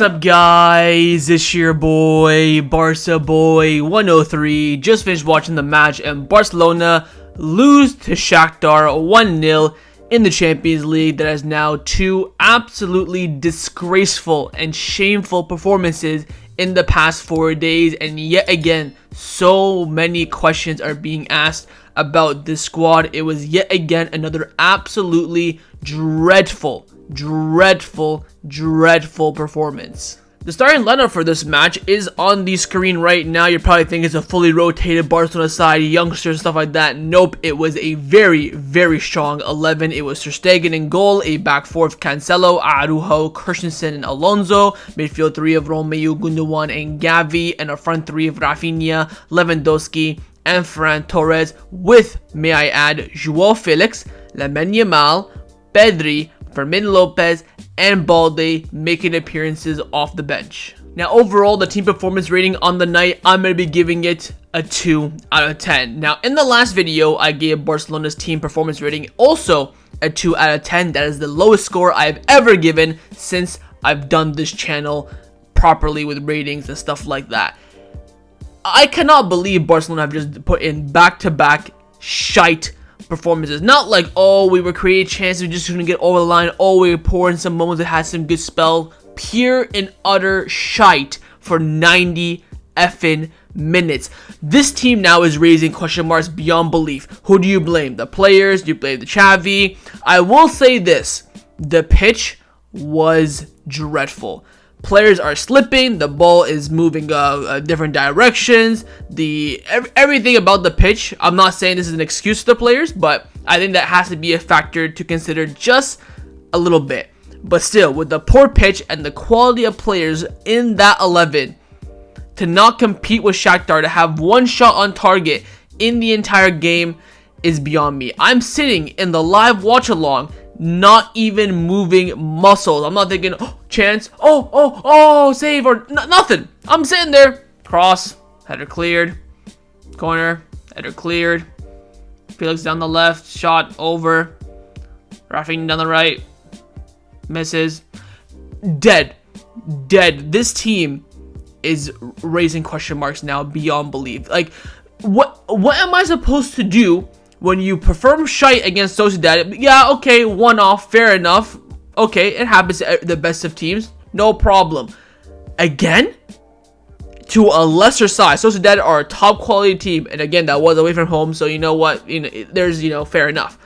up, guys? It's your boy, Barca Boy 103. Just finished watching the match, and Barcelona lose to Shakhtar 1-0 in the Champions League. That is now two absolutely disgraceful and shameful performances in the past 4 days, and yet again, so many questions are being asked about this squad. It was yet again another absolutely dreadful performance. The starting lineup for this match is on the screen right now. You're probably thinking it's a fully rotated Barcelona side, youngsters, stuff like that. Nope, it was a very strong 11. It was Ter Stegen in goal, a back four of Cancelo, Araujo, Christensen, and Alonso, midfield three of Romelu, Gundogan, and Gavi, and a front three of Raphinha, Lewandowski, and Ferran Torres, with, may I add, João Felix, Lamine Yamal, Pedri, Fermin Lopez, and Balde making appearances off the bench. Now, overall, the team performance rating on the night, I'm going to be giving it a 2 out of 10. Now, in the last video, I gave Barcelona's team performance rating also a 2 out of 10. That is the lowest score I've ever given since I've done this channel properly with ratings and stuff like that. I cannot believe Barcelona have just put in back-to-back shite performances. Not like, oh, we were creating chances, we just couldn't get over the line, oh, we were pouring some moments that had some good spell. Pure and utter shite for 90 effing minutes. This team now is raising question marks beyond belief. Who do you blame? The players? Do you blame the Xavi? I will say this, the pitch was dreadful. Players are slipping, the ball is moving different directions, everything about the pitch. I'm not saying this is an excuse to the players, but I think that has to be a factor to consider just a little bit. But still, with the poor pitch and the quality of players in that 11, to not compete with Shakhtar, to have one shot on target in the entire game is beyond me. I'm sitting in the live watch along, not even moving muscles. I'm not thinking, oh, chance, oh, save, or nothing. I'm sitting there, cross, header cleared, corner, header cleared, Felix down the left, shot over, Raphinha down the right, misses, dead. This team is raising question marks now beyond belief. Like, what am I supposed to do when you perform shite against Sociedad? Yeah, okay, one off, fair enough. Okay, it happens to the best of teams, no problem. Again, to a lesser side. Sociedad are a top quality team, and again, that was away from home, so you know what, there's, fair enough.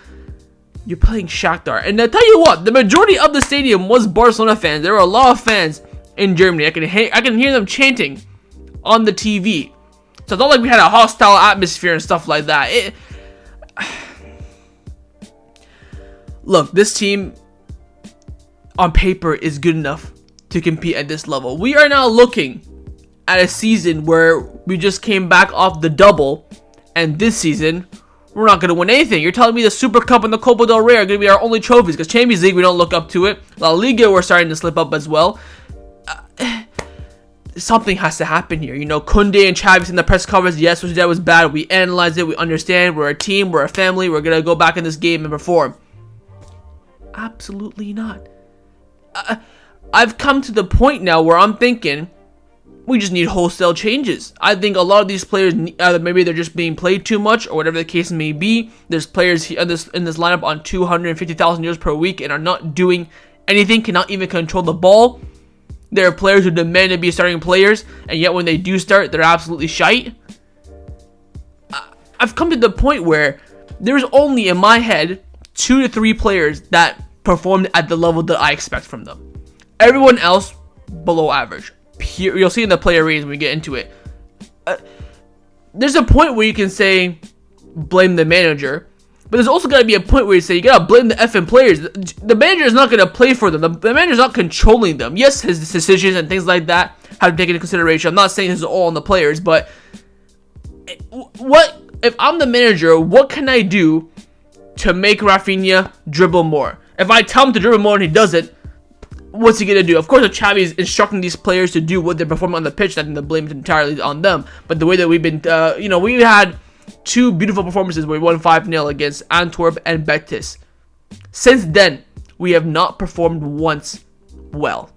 You're playing Shakhtar, and I tell you what, the majority of the stadium was Barcelona fans. There were a lot of fans in Germany. I can hear them chanting on the TV. So it's not like we had a hostile atmosphere and stuff like that. Look, this team on paper is good enough to compete at this level. We are now looking at a season where we just came back off the double, and this season we're not going to win anything. You're telling me the Super Cup and the Copa del Rey are going to be our only trophies, because Champions League, we don't look up to it. La Liga, we're starting to slip up as well. Something has to happen here. Koundé and Xavi in the press conference, yes, that was bad. We analyzed it. We understand. We're a team. We're a family. We're going to go back in this game and perform. Absolutely not. I've come to the point now where I'm thinking we just need wholesale changes. I think a lot of these players, either maybe they're just being played too much or whatever the case may be. There's players in this lineup on 250,000 euros per week and are not doing anything, cannot even control the ball. There are players who demand to be starting players, and yet when they do start, they're absolutely shite. I've come to the point where there's only, in my head, 2 to 3 players that performed at the level that I expect from them. Everyone else, below average. You'll see in the player ratings when we get into it. There's a point where you can say, blame the manager. But there's also got to be a point where you say, you got to blame the effing players. The manager is not going to play for them. The manager's not controlling them. Yes, his decisions and things like that have to take into consideration. I'm not saying this is all on the players, but what if I'm the manager, what can I do to make Raphinha dribble more? If I tell him to dribble more and he doesn't, what's he going to do? Of course, if Xavi is instructing these players to do what they're performing on the pitch, then the blame is entirely on them. But the way that we've been, we had 2 beautiful performances where we won 5-0 against Antwerp and Betis. Since then, we have not performed once well.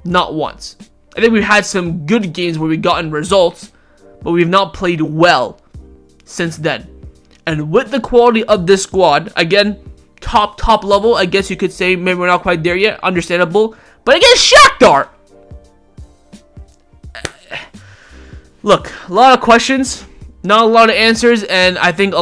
Not once. I think we've had some good games where we've gotten results, but we've not played well since then. And with the quality of this squad, again, top level, I guess you could say. Maybe we're not quite there yet, understandable. But against Shakhtar, look, a lot of questions, not a lot of answers, and I think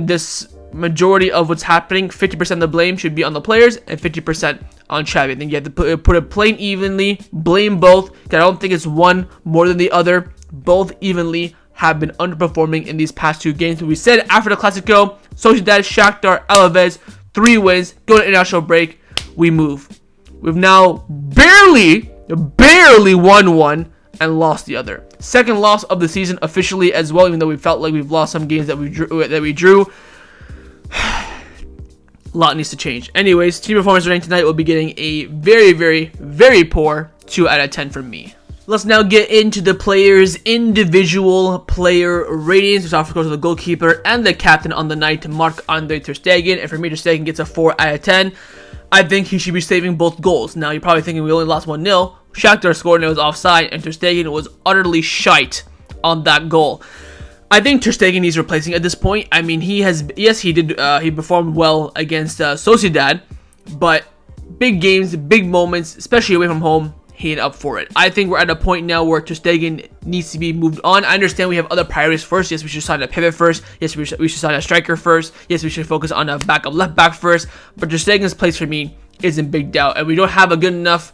this majority of what's happening, 50% of the blame should be on the players and 50% on Xavi. I think you have to put it plain evenly, blame both, because I don't think it's one more than the other. Both evenly have been underperforming in these past 2 games. We said after the Clasico, Sociedad, Shakhtar, Alaves, 3 wins, go to international break, we move. We've now barely won one and lost the other. Second loss of the season officially as well, even though we felt like we've lost some games that we drew. A lot needs to change. Anyways, team performance rating tonight will be getting a very poor 2 out of 10 from me. Let's now get into the players' individual player ratings. Which of course the goalkeeper and the captain on the night, Marc-Andre ter Stegen. And for me, ter Stegen gets a 4 out of 10. I think he should be saving both goals. Now, you're probably thinking we only lost 1-0. Shakhtar scored and it was offside, and ter Stegen was utterly shite on that goal. I think ter Stegen needs replacing at this point. I mean, he performed well against Sociedad, but big games, big moments, especially away from home, he ain't up for it. I think we're at a point now where ter Stegen needs to be moved on. I understand we have other priorities first. Yes, we should sign a pivot first. Yes, we should sign a striker first. Yes, we should focus on a backup left back first. But ter Stegen's place for me is in big doubt, and we don't have a good enough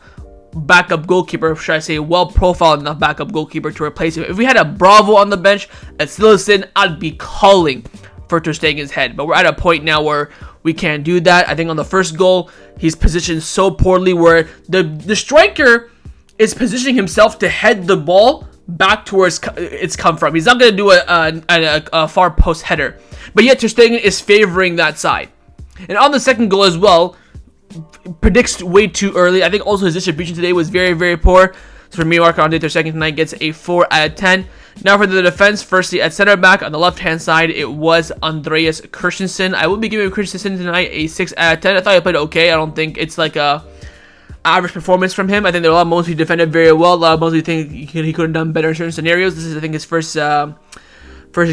backup goalkeeper, should I say, well-profiled enough backup goalkeeper to replace him. If we had a Bravo on the bench at Silesen, I'd be calling for ter Stegen's head. But we're at a point now where we can't do that. I think on the first goal, he's positioned so poorly where the striker is positioning himself to head the ball back towards it's come from. He's not going to do a far post header. But yet ter Stegen is favoring that side. And on the second goal as well, predicts way too early. I think also his distribution today was very poor. So for me, Marc-Andre ter Stegen tonight gets a 4 out of 10. Now for the defense, firstly at center back on the left-hand side, it was Andreas Christensen. I will be giving Christensen tonight a 6 out of 10. I thought he played okay. I don't think it's like a average performance from him. I think there are a lot of moments he defended very well. A lot of moments we think he could have done better in certain scenarios. This is, I think, his first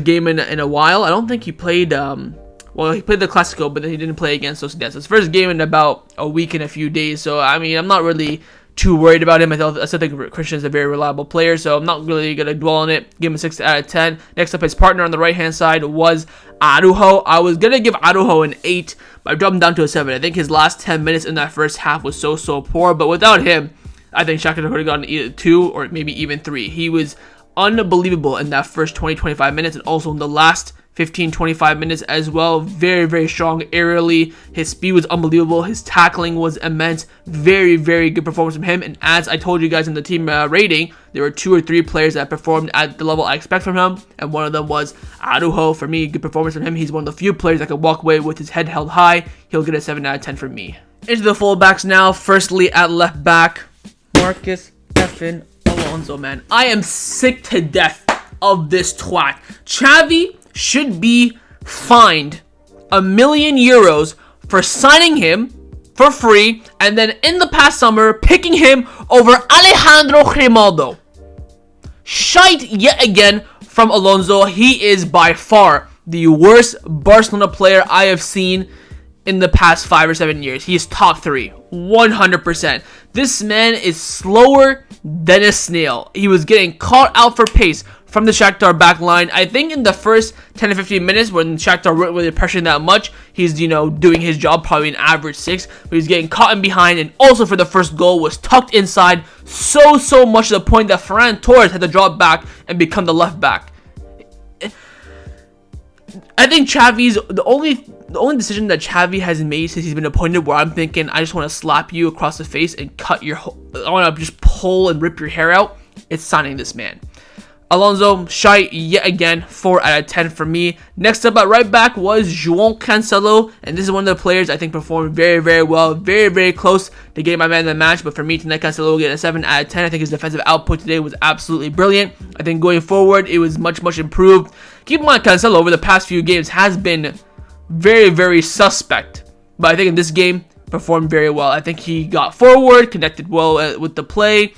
game in a while. I don't think he played. Well, he played the Clasico, but then he didn't play against Sociedad. So it's his first game in about a week and a few days. So I mean, I'm not really too worried about him. I still think Christian is a very reliable player, so I'm not really going to dwell on it. Give him a 6 out of 10. Next up, his partner on the right-hand side was Araujo. I was going to give Araujo an 8, but I dropped him down to a 7. I think his last 10 minutes in that first half was so poor, but without him, I think Shakhtar could have gotten either 2 or maybe even 3. He was unbelievable in that first 20-25 minutes, and also in the last 15-25 minutes as well. Very strong aerially. His speed was unbelievable. His tackling was immense. Very good performance from him. And as I told you guys in the team rating, there were 2 or 3 players that performed at the level I expect from him, and one of them was Araujo. For me, good performance from him. He's one of the few players that can walk away with his head held high. He'll get a 7 out of 10 from me. Into the fullbacks now. Firstly, at left back, Marcus effing Alonso, man. I am sick to death of this twat. Xavi should be fined €1 million for signing him for free, and then in the past summer picking him over Alejandro Grimaldo. Shite yet again from Alonso. He is by far the worst Barcelona player I have seen in the past 5 or 7 years. He is top 3, 100%. This man is slower than a snail. He was getting caught out for pace from the Shakhtar back line. I think in the first 10 to 15 minutes when Shakhtar weren't really pressuring that much, he's, doing his job, probably an average 6, but he's getting caught in behind, and also for the first goal was tucked inside so much to the point that Ferran Torres had to drop back and become the left back. I think Xavi's the only decision that Xavi has made since he's been appointed where I'm thinking I just want to slap you across the face and I want to just pull and rip your hair out, it's signing this man. Alonso, shite yet again, 4 out of 10 for me. Next up at right back was João Cancelo, and this is one of the players I think performed very well, very close to getting my man in the match, but for me tonight, Cancelo will get a 7 out of 10. I think his defensive output today was absolutely brilliant. I think going forward, it was much improved. Keep in mind, Cancelo over the past few games has been very suspect, but I think in this game, performed very well. I think he got forward, connected well with the play,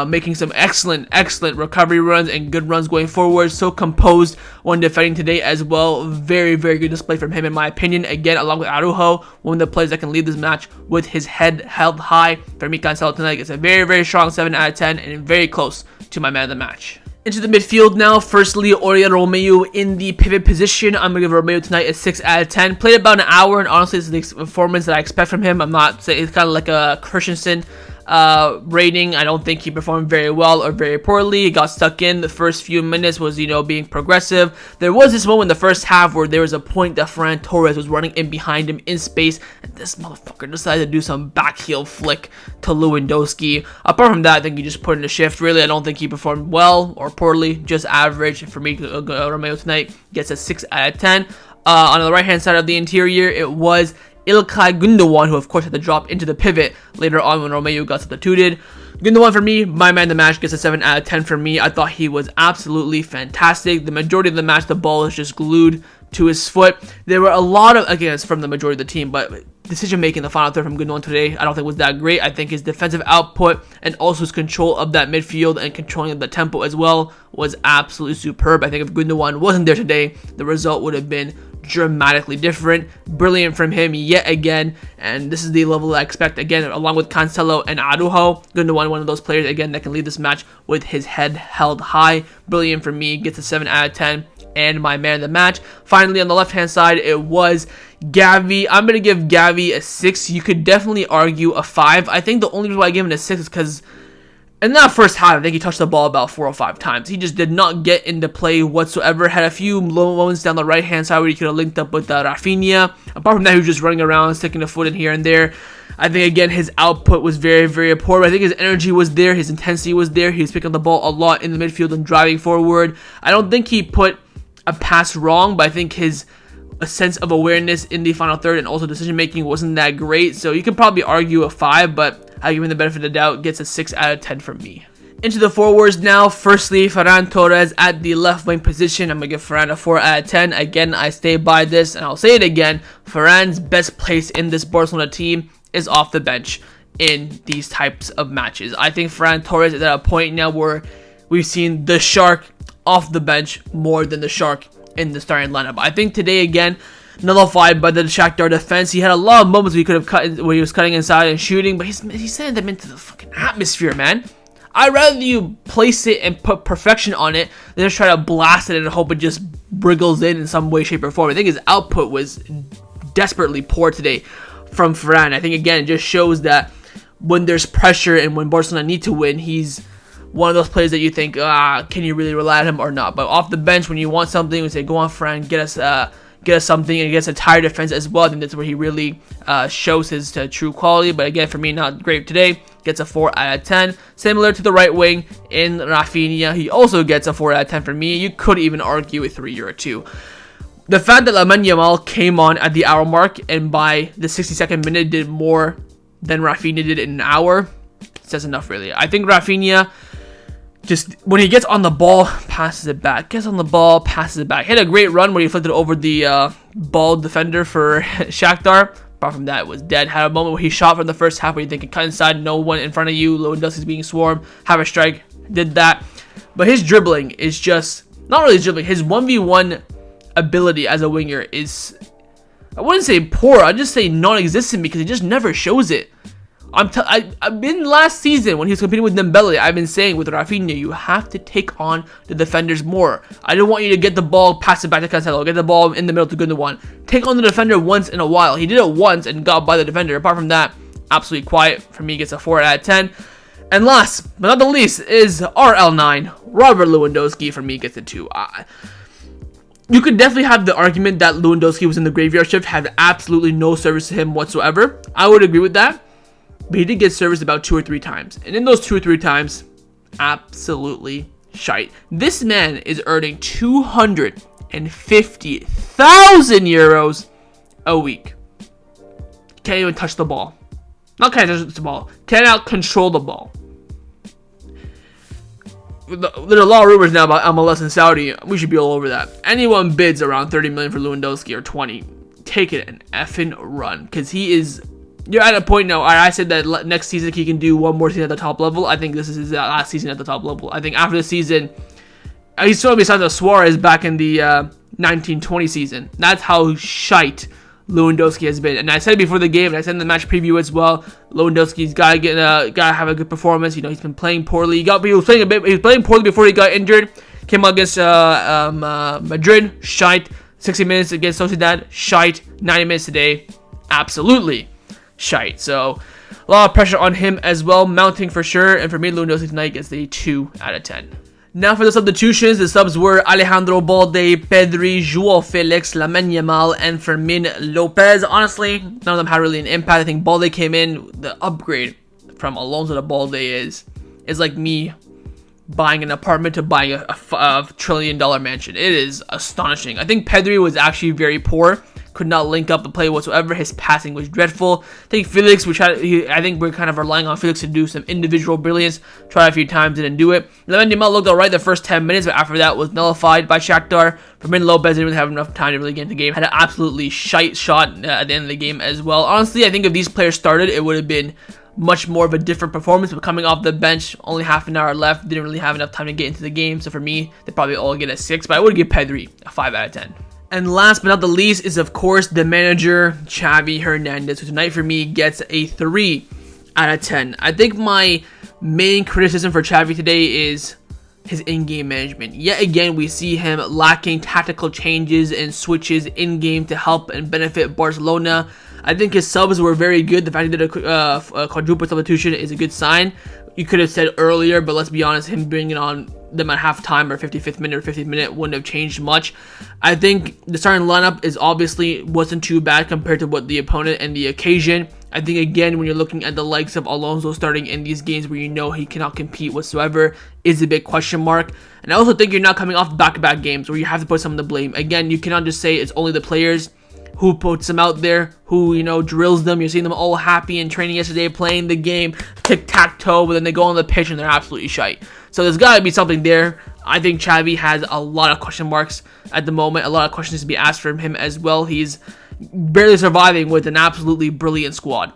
making some excellent recovery runs and good runs going forward. So composed when defending today as well. Very good display from him in my opinion. Again, along with Araujo, one of the players that can lead this match with his head held high. For me, Cancelo tonight gets a very strong 7 out of 10 and very close to my man of the match. Into the midfield now. Firstly, Oriol Romeu in the pivot position. I'm going to give Romeu tonight a 6 out of 10. Played about an hour, and honestly, this is the performance that I expect from him. I'm not saying it's kind of like a Christensen rating. I don't think he performed very well or very poorly. He got stuck in. The first few minutes was, being progressive. There was this moment in the first half where there was a point that Ferran Torres was running in behind him in space, and this motherfucker decided to do some backheel flick to Lewandowski. Apart from that, I think he just put in a shift. Really, I don't think he performed well or poorly, just average. For me, Romeu tonight gets a 6 out of 10. On the right hand side of the interior, it was Ilkay Gundogan, who of course had to drop into the pivot later on when Romeu got substituted. Gundogan for me, my man of the match, gets a 7 out of 10 for me. I thought he was absolutely fantastic. The majority of the match, the ball is just glued to his foot. There were a lot of, again, it's from the majority of the team, but decision making the final third from Gundogan today, I don't think was that great. I think his defensive output and also his control of that midfield and controlling of the tempo as well was absolutely superb. I think if Gundogan wasn't there today, the result would have been dramatically different. Brilliant from him yet again, and this is the level I expect again, along with Cancelo and Araujo. Gundogan, one of those players again that can lead this match with his head held high. Brilliant for me, gets a 7 out of 10 and my man of the match. Finally, on the left hand side, it was Gavi. I'm gonna give Gavi a 6. You could definitely argue a 5. I think the only reason why I give him a 6 is because in that first half, I think he touched the ball about 4 or 5 times. He just did not get into play whatsoever. Had a few low moments down the right-hand side where he could have linked up with Raphinha. Apart from that, he was just running around, sticking a foot in here and there. I think, again, his output was very poor. But I think his energy was there. His intensity was there. He was picking up the ball a lot in the midfield and driving forward. I don't think he put a pass wrong, but I think his sense of awareness in the final third and also decision-making wasn't that great. So you could probably argue a 5, but I give him the benefit of the doubt, gets a 6 out of 10 from me. Into the forwards now. Firstly, Ferran Torres at the left wing position. I'm going to give Ferran a 4 out of 10. Again, I stay by this, and I'll say it again. Ferran's best place in this Barcelona team is off the bench in these types of matches. I think Ferran Torres is at a point now where we've seen the Shark off the bench more than the Shark in the starting lineup. I think today, again, nullified by the Shakhtar defense. He had a lot of moments where he could have cut where he was cutting inside and shooting, but he's sending them into the fucking atmosphere, man. I'd rather you place it and put perfection on it than just try to blast it and hope it just wriggles in some way, shape, or form. I think his output was desperately poor today from Ferran. I think, again, it just shows that when there's pressure and when Barcelona need to win, he's one of those players that you think, can you really rely on him or not? But off the bench, when you want something, we say, go on, Ferran, get us something, and against a tired defense as well. I think that's where he really shows his true quality. But again, for me, not great today. Gets a 4 out of 10. Similar to the right wing in Raphinha, he also gets a 4 out of 10 for me. You could even argue a 3 or a 2. The fact that Lamine Yamal came on at the hour mark and by the 62nd minute did more than Raphinha did in an hour says enough, really. I think Raphinha, just when he gets on the ball, passes it back. Gets on the ball, passes it back. Hit a great run where he flipped it over the ball defender for Shakhtar. Apart from that, it was dead. Had a moment where he shot from the first half where you think he cut inside, no one in front of you. Lewandowski's being swarmed. Have a strike. Did that. But his dribbling is just, not really dribbling, his 1v1 ability as a winger is, I wouldn't say poor, I'd just say non-existent because he just never shows it. I've been last season when he was competing with Dembele, I've been saying with Raphinha, you have to take on the defenders more. I don't want you to get the ball, pass it back to Cancelo, get the ball in the middle to Gundogan. Take on the defender once in a while. He did it once and got by the defender. Apart from that, absolutely quiet. For me, gets a 4 out of 10. And last but not the least is RL9. Robert Lewandowski, for me, gets a 2. You could definitely have the argument that Lewandowski was in the graveyard shift, had absolutely no service to him whatsoever. I would agree with that. But he did get service about 2 or 3 times. And in those 2 or 3 times, absolutely shite. This man is earning 250,000 euros a week. Can't even touch the ball. Not can't touch the ball. Cannot control the ball. There's a lot of rumors now about MLS in Saudi. We should be all over that. Anyone bids around 30 million for Lewandowski or 20, take it and effing run. Because he is you're at a point now. I said that next season he can do one more season at the top level. I think this is his last season at the top level. I think after the season, he's still besides of Suarez back in the 1920 season. That's how shite Lewandowski has been. And I said it before the game, and I said in the match preview as well. Lewandowski's gotta have a good performance. You know, he's been playing poorly. He was playing poorly before he got injured. Came out against Madrid, shite. 60 minutes against Sociedad, shite. 90 minutes today, absolutely shite. So a lot of pressure on him as well, mounting for sure. And for me, Lewandowski tonight gets a 2 out of 10. Now for the substitutions, the subs were Alejandro Balde, Pedri, João Felix, Lamine Yamal, and Fermin Lopez. Honestly, none of them had really an impact. I think Balde came in. The upgrade from Alonso to Balde is like me buying an apartment to buying a $1 trillion mansion. It is astonishing. I think Pedri was actually very poor. Could not link up the play whatsoever. His passing was dreadful. I think Felix, I think we're kind of relying on Felix to do some individual brilliance. Tried a few times, didn't do it. Lamine Yamal looked alright the first 10 minutes, but after that was nullified by Shakhtar. Fermin Lopez didn't really have enough time to really get into the game. Had an absolutely shite shot at the end of the game as well. Honestly, I think if these players started, it would have been much more of a different performance, but coming off the bench, only half an hour left, didn't really have enough time to get into the game. So for me, they probably all get a 6, but I would give Pedri a 5 out of 10. And last but not the least is, of course, the manager, Xavi Hernandez, who tonight for me gets a 3 out of 10. I think my main criticism for Xavi today is his in-game management. Yet again, we see him lacking tactical changes and switches in-game to help and benefit Barcelona. I think his subs were very good. The fact he did a quadruple substitution is a good sign. You could have said earlier, but let's be honest, him bringing on them at halftime or 55th minute or 50th minute wouldn't have changed much. I think the starting lineup wasn't too bad compared to what the opponent and the occasion. I think again, when you're looking at the likes of Alonso starting in these games where you know he cannot compete whatsoever, is a big question mark. And I also think you're not coming off back-to-back games where you have to put some of the blame. Again, you cannot just say it's only the players. Who puts them out there, who, drills them. You're seeing them all happy in training yesterday, playing the game, tic-tac-toe, but then they go on the pitch and they're absolutely shite. So there's got to be something there. I think Xavi has a lot of question marks at the moment, a lot of questions to be asked from him as well. He's barely surviving with an absolutely brilliant squad.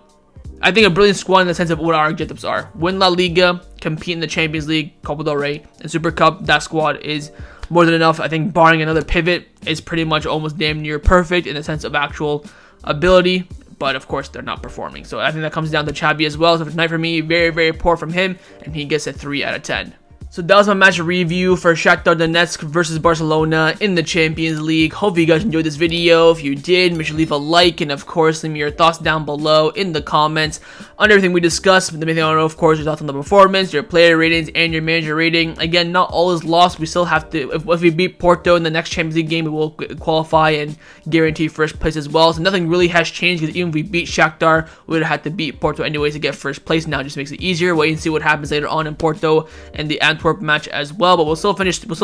I think a brilliant squad in the sense of what our objectives are. Win La Liga, compete in the Champions League, Copa del Rey, and Super Cup. That squad is more than enough. I think barring another pivot is pretty much almost damn near perfect in the sense of actual ability, but of course they're not performing. So I think that comes down to Xavi as well. So tonight for me, very, very poor from him, and he gets a 3 out of 10. So that was my match review for Shakhtar Donetsk versus Barcelona in the Champions League. Hope you guys enjoyed this video. If you did, make sure to leave a like, and of course, leave me your thoughts down below in the comments on everything we discussed. The main thing I want to know, of course, your thoughts on the performance, your player ratings, and your manager rating. Again, not all is lost. We still have to, if we beat Porto in the next Champions League game, we will qualify and guarantee first place as well. So nothing really has changed, because even if we beat Shakhtar, we would have had to beat Porto anyways to get first place. Now it just makes it easier. Wait and see what happens later on in Porto and the Antwerp match as well, but we'll still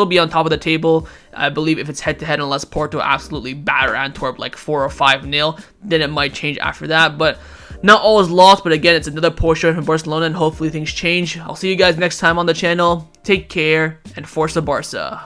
be on top of the table, I believe, if it's head-to-head, unless Porto absolutely batter Antwerp like 4 or 5-0, then it might change after that. But not all is lost, but again, it's another poor show from Barcelona, and hopefully things change. I'll see you guys next time on the channel. Take care, and Forza Barca.